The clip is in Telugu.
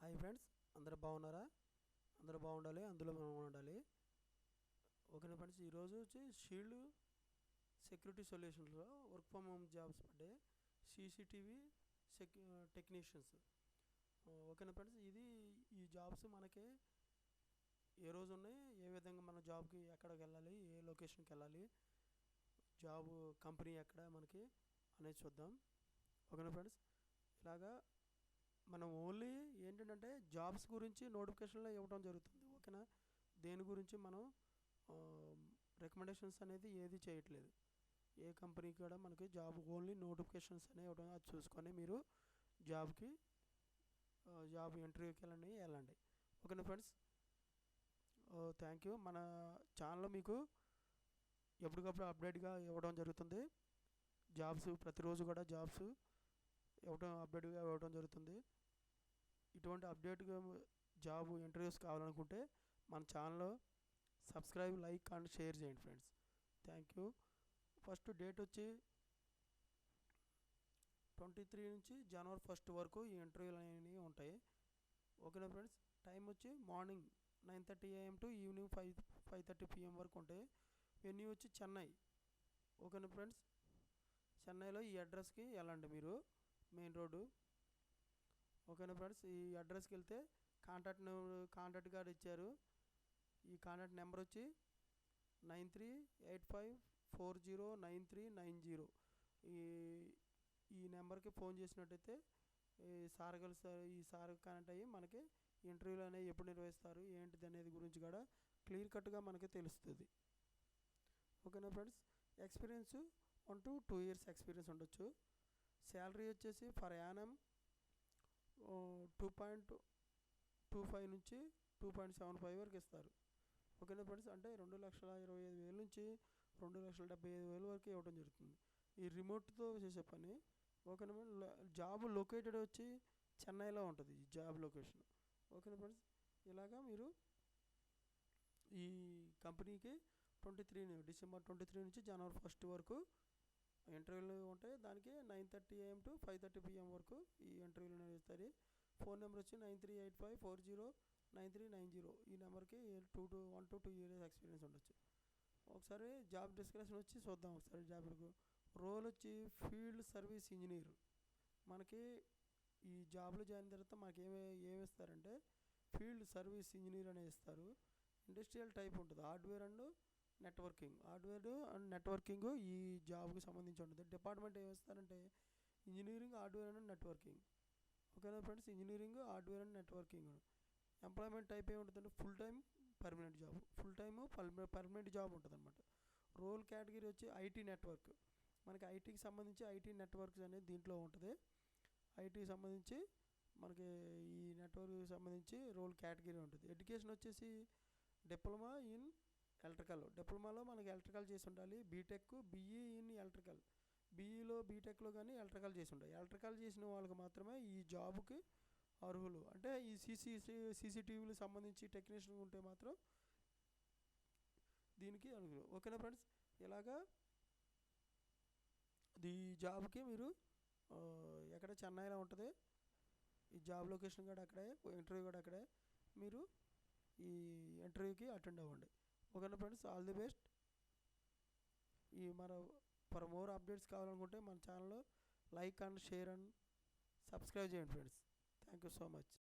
హాయ్ ఫ్రెండ్స్, అందరూ బాగున్నారా? అందరూ బాగుండాలి, అందులో మనం ఉండాలి. ఓకేనా ఫ్రెండ్స్, ఈరోజు వచ్చి షీల్డ్ సెక్యూరిటీ సొల్యూషన్స్లో వర్క్ ఫ్రమ్ హోమ్ జాబ్స్ పడ్డాయి. CCTV technicians. ఓకేనా ఫ్రెండ్స్, ఈ జాబ్స్ మనకి ఏ రోజు ఉన్నాయి, ఏ విధంగా మన జాబ్కి ఎక్కడికి వెళ్ళాలి, ఏ లొకేషన్కి వెళ్ళాలి, జాబ్ కంపెనీ ఎక్కడ మనకి అనేది చూద్దాం. ఓకేనా ఫ్రెండ్స్, ఇలాగా మనం ఓన్లీ ఏంటంటే జాబ్స్ గురించి నోటిఫికేషన్లో ఇవ్వడం జరుగుతుంది. ఓకేనా, దేని గురించి మనం రికమెండేషన్స్ అనేది ఏది చేయట్లేదు. ఏ కంపెనీ కూడా మనకి జాబ్ ఓన్లీ నోటిఫికేషన్స్ అనేవి ఇవ్వడం, అది చూసుకొని మీరు జాబ్ ఇంటర్వ్యూకి వెళ్ళండి. ఓకేనా ఫ్రెండ్స్, థ్యాంక్ యూ. మన ఛానల్ మీకు ఎప్పటికప్పుడు అప్డేట్గా ఇవ్వడం జరుగుతుంది. జాబ్స్ ప్రతిరోజు కూడా జాబ్స్ అప్డేట్గా ఇవ్వడం జరుగుతుంది. ఇటువంటి అప్డేట్గా జాబ్ ఇంటర్వ్యూస్ కావాలనుకుంటే మన ఛానల్లో సబ్స్క్రైబ్, లైక్ అండ్ షేర్ చేయండి friends. Thank you. First date వచ్చి 23 నుంచి జనవరి 1 వరకు ఈ ఇంటర్వ్యూలు అనేవి ఉంటాయి. ఓకేనా ఫ్రెండ్స్, టైం వచ్చి morning 9:30 AM to evening 5:30 PM వరకు ఉంటాయి. వెన్యూ వచ్చి చెన్నై. ఓకేనా ఫ్రెండ్స్, చెన్నైలో ఈ అడ్రస్కి వెళ్ళండి మీరు, మెయిన్ రోడ్డు. ఓకేనా ఫ్రెండ్స్, ఈ అడ్రస్కి వెళ్తే కాంటాక్ట్ కార్డ్ ఇచ్చారు. ఈ కాంటాక్ట్ నెంబర్ వచ్చి 9385409390. ఈ నెంబర్కి ఫోన్ చేసినట్టయితే ఈ సార్ కనెక్ట్ అయ్యి మనకి ఇంటర్వ్యూలు అనేవి ఎప్పుడు నిర్వహిస్తారు ఏంటిది అనేది గురించి కూడా క్లియర్ కట్గా మనకి తెలుస్తుంది. ఓకేనా friends, experience 1 to 2 years experience ఉండొచ్చు. శాలరీ వచ్చేసి ఫర్ యానం 2.25 నుంచి 2.75 వరకు ఇస్తారు. ఓకేనా ఫ్రెండ్స్, అంటే 2,25,000 నుంచి 2,75,000 వరకు ఇవ్వడం జరుగుతుంది. ఈ రిమోట్తో చేసే పని. ఓకేనా ఫ్రెండ్స్, జాబ్ లొకేటెడ్ వచ్చి చెన్నైలో ఉంటుంది ఈ జాబ్ లొకేషన్. ఓకేనా ఫ్రెండ్స్, ఇలాగా మీరు ఈ కంపెనీకి డిసెంబర్ 23 నుంచి జనవరి 1 వరకు ఇంటర్వ్యూలు ఉంటాయి. దానికి 9:30 AM టు 5:30 PM వరకు ఈ ఇంటర్వ్యూలు నిర్వహిస్తారు. ఫోన్ నెంబర్ వచ్చి 9385409390. ఈ నెంబర్కి 1 to 2 years ఎక్స్పీరియన్స్ ఉండొచ్చు. ఒకసారి జాబ్ డిస్క్రిప్షన్ వచ్చి చూద్దాం. ఒకసారి జాబ్లకు రోల్ వచ్చి ఫీల్డ్ సర్వీస్ ఇంజనీర్. మనకి ఈ జాబ్లో జాయిన్ తర్వాత మనకి ఏమి ఇస్తారంటే ఫీల్డ్ సర్వీస్ ఇంజనీర్ అనేది ఇస్తారు. ఇండస్ట్రియల్ టైప్ ఉంటుంది, హార్డ్వేర్ అండ్ నెట్వర్కింగ్ ఈ జాబ్కి సంబంధించి ఉంటుంది. డిపార్ట్మెంట్ ఏమి ఇస్తారంటే ఇంజనీరింగ్, హార్డ్వేర్ అండ్ నెట్వర్కింగ్. ఓకేనా friends, engineering, hardware and networking. Employment type ఏముంటుందంటే ఫుల్ టైం పర్మనెంట్ జాబ్ ఉంటుంది అనమాట. రోల్ కేటగిరీ వచ్చి ఐటీ నెట్వర్క్. మనకి ఐటీకి సంబంధించి ఐటీ నెట్వర్క్స్ అనేది దీంట్లో ఉంటుంది. ఐటీకి సంబంధించి మనకి ఈ నెట్వర్క్కి సంబంధించి రోల్ కేటగిరీ ఉంటుంది. ఎడ్యుకేషన్ వచ్చేసి డిప్లొమా ఇన్ ఎలక్ట్రికల్. డిప్లొమాలో మనకి ఎలక్ట్రికల్ చేసి ఉండాలి. BTech, BE in electrical. బీఈలో, బీటెక్లో కానీ ఎలక్ట్రికల్ చేసి ఉండాలి. ఎలక్ట్రికల్ చేసిన వాళ్ళకి మాత్రమే ఈ జాబ్కి అర్హులు. అంటే ఈ సీసీటీవీలకు సంబంధించి టెక్నీషియన్ ఉంటే మాత్రం దీనికి అర్హులు. ఓకేనా ఫ్రెండ్స్, ఇలాగా ఈ జాబ్కి మీరు ఎక్కడ చెన్నైలో ఉంటుంది. ఈ జాబ్ లొకేషన్ కూడా అక్కడే, ఇంటర్వ్యూ కూడా అక్కడే. మీరు ఈ ఇంటర్వ్యూకి అటెండ్ అవ్వండి. ఓకేనా friends, all the best. For more updates కావాలనుకుంటే మన ఛానల్లో like and share and subscribe చేయండి friends. Thank you so much.